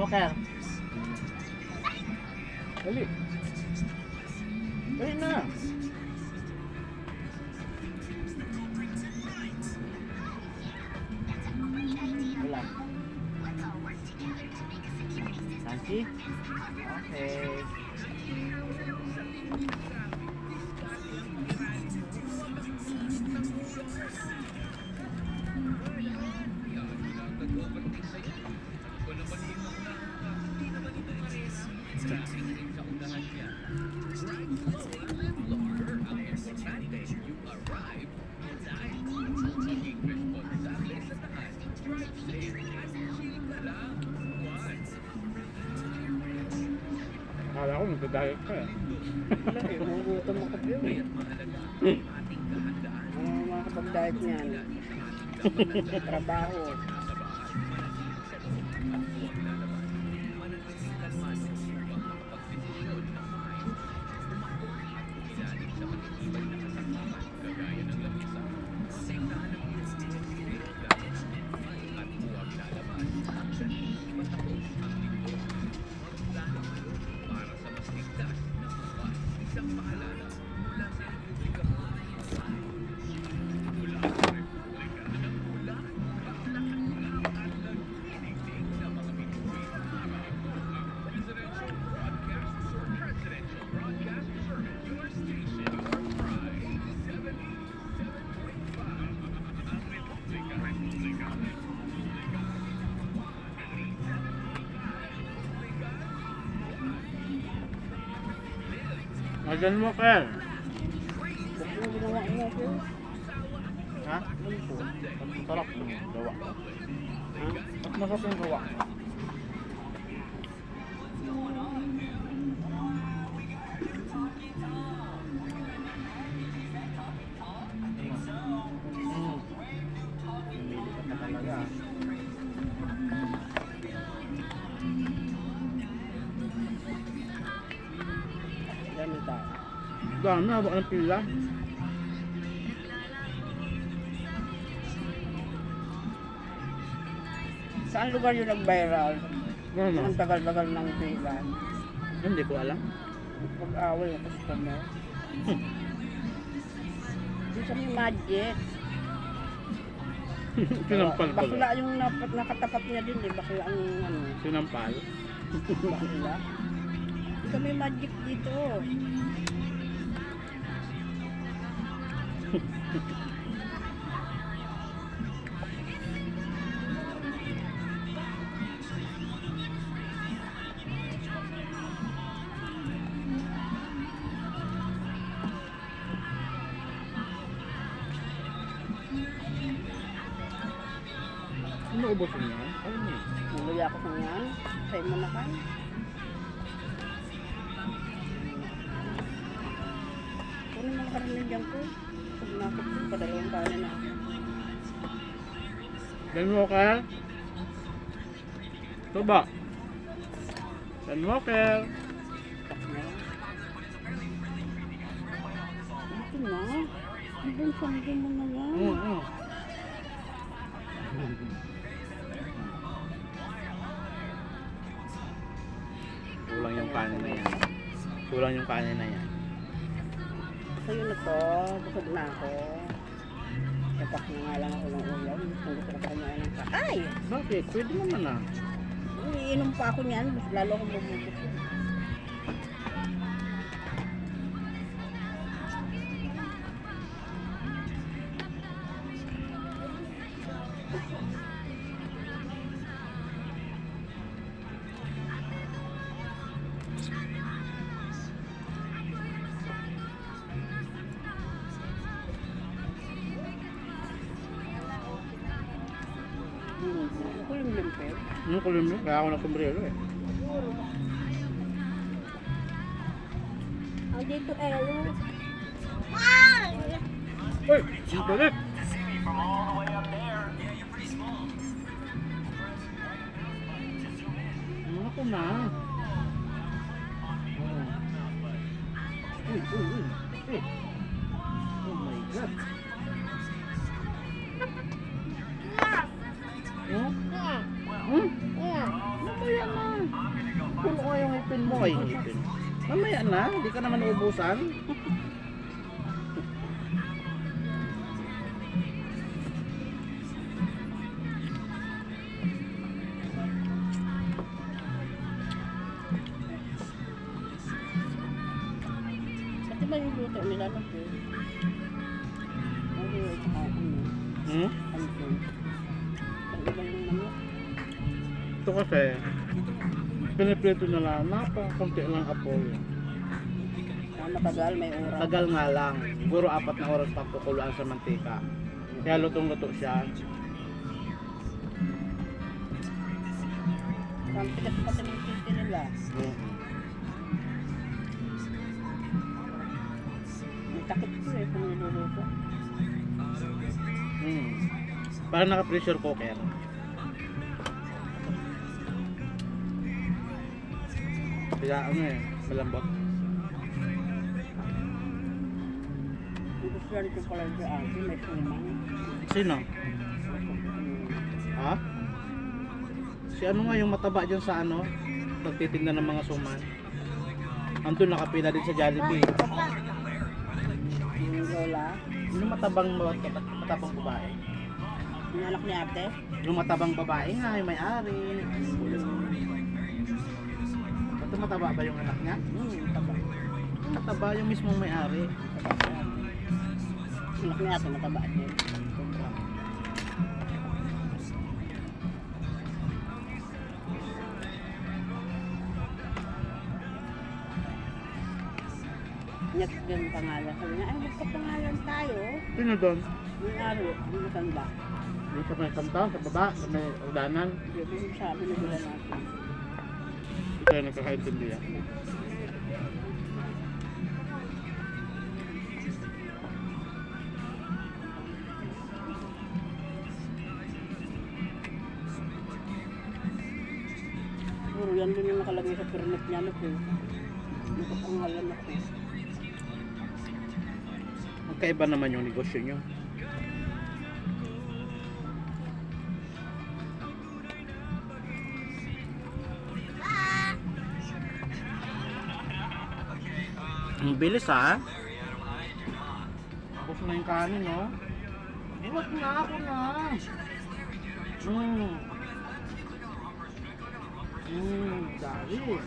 Walker. Dali. Dali na. Wala. Nancy? Okay. Akala ko magdadayot ka eh. Wala eh, magugutom ako yun eh. Makakapag-diet niyan. Trabaho. Magan mo, Kel. Bakit yung ginawa mo ako? Ha? Sarap yung gawa. Ha? Mas masarap yung gawa. Hindi ka na talaga. Dami tayo. Dami, habang ng pila. Saan lugar yung nag-viral? Ano? Ang tagal-tagal ng pila. Hindi ko alam. Pag-away yung customer. Di sa may magic. Sinampal pala. Bakla yung nakatapat niya din eh. Bakla ang ano. Sinampal. Bakla. Di sa may magic dito. Ano ubos mo yan? Ano mo? Nuluya ko sa yan. Sa'yo mo na kan. Kung naman karinig dyan ko. Pag nakot ko, padalawang kanin na ako. Dan Walker. Coba. Dan Walker. Ito na. Ibang sanggo mo na yan. Kulang yung kanin na yan. Kulang yung kanin na yan. Sa'yo na to. Busog na ako. Tapak na nga lang ako ng ulam. Kung gusto ko kumain ng ay! Bakit? Pwede naman ah. Iinom pa ako niyan. Mas lalo akong bumubusog. Kulimlim pa yun. Kulim yun. Kaya ako nag-sombrero eh. Ang dito elo. Uy! Ang kulit! Ako na. Uy! Oh my God! Oh? Ano ba yan ah? mo kay ngipin. Mamaya na, hindi ka naman uubusan. Pati ba yung luto nila no? Ano yung kahapon mo? Hmm? Ano yun? Ang iba yung manok. Ito kasi, piniprito na lang, napakakunti lang apoy. Matagal, may oras. Tagal nga lang, siguro 4 na oras pagkukuluan sa mantika. Kaya lutong-luto siya. Ang tigas pati ng titi nila. May takip ko eh kung niluluto. Parang naka-pressure cooker. Kaya ano eh, malambot. Gusto rin ko pala sa akin, may sumang. Sino? Ha? Si ano nga yung mataba dyan sa ano? Nagtitinda ng mga suman. Andun nakapila din sa Jollibee. Yung lola, Yung matabang babae. yung anak ni ate. Yung matabang babae nga, yung may-ari. Ba't mataba ba yung anak niya? Taba. Yung mataba yung mismong may-ari. Anak ni ate, mataba din. Next din pangalan. Sabi niya, ay magkapangalan tayo. Sino doon? Yung araw, yung matanda. Yung sa may kanta, sa baba, sa may udanan. Yung sabi na nila natin. Hindi tayo nagkakaintindihan. Siguro yan din yung nakalagay sa permit niya. Ano po? Magkapangalan ako. Magkaiba naman yung negosyo nyo. Ang bilis ha. Tapos na yung kanin no. Iwag na ako na. Dalis.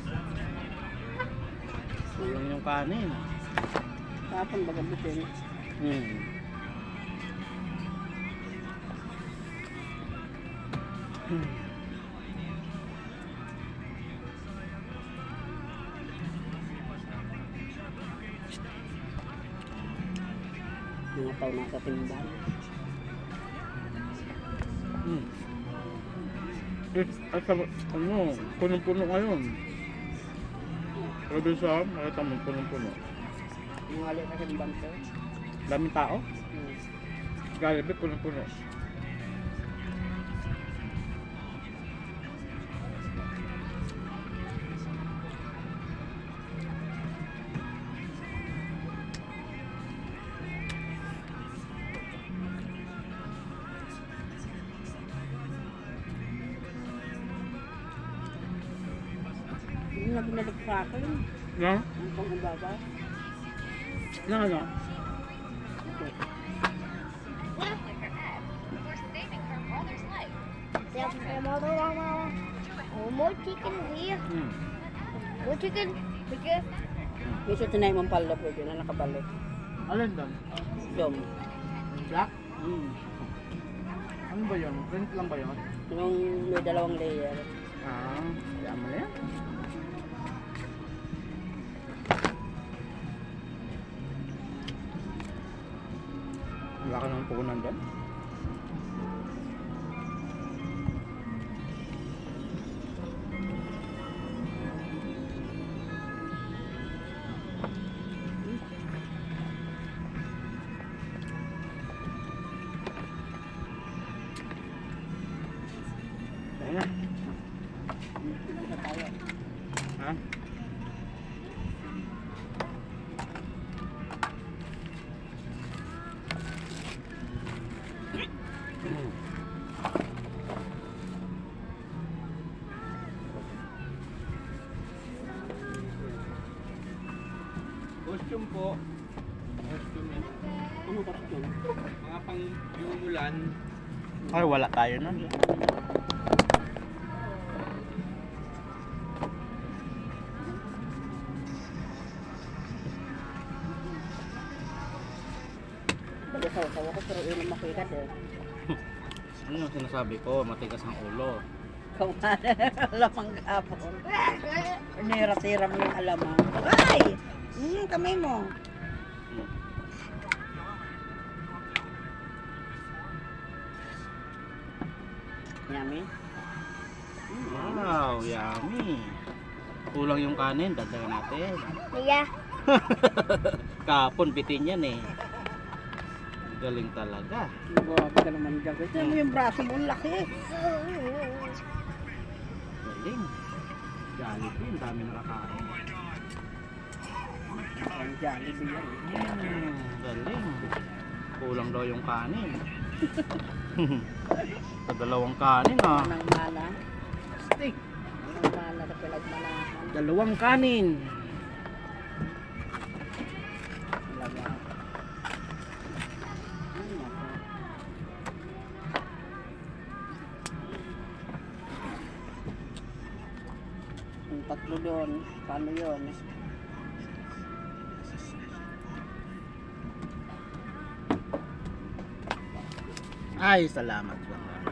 Kulang yung kanin. Tapon baga butin. Mga tao nasa timban. At sa, ano, punong-puno ngayon. Sabi sa, nakita mo, punong-puno. Yung hali sa timban ko. Daming tao? Jollibee, punong-puno. Hindi na binalik sa akin. No? Ang pang-ubaga. No, no. More chicken here. More chicken. Because Kasi tinay mong pala po yun na nakabalik. Alin doon? Yung, Black? Ano ba yun? Print lang ba yun? yung may 2 layer. Kaya mo na yan. Wala ka naman pukunan doon? Kaya na. Hindi na tayo. Ha? Costume po. Costume. Ano ba yun? Mga pang umulan. Ay, wala tayo nun. Bagasaw-saw ako pero inom ako ikat eh. Ano yung sinasabi ko? Matigas ang ulo. Ikaw nga, alamang kapon. Nira-tira mo yung alamang. Ay! Kamay mo. Hmm. Yummy. Wow, yummy. Kulang yung kanin, dagdagan natin. Yeah. Kapon, bitin yan eh. Galing talaga. Grabe ka naman dyan. Kasi mo yung braso mo, ang laki. Galing. Jollibee, ang dami nakakain. Ang Jollibee yan. Galing. Kulang daw yung kanin. Sa dalawang kanin ah. Anang mana. Steak. Anang mana na pinagmanahan. Dalawang kanin. Talaga. Ay, nako. Yung tatlo doon, paano yun? Ay, salamat.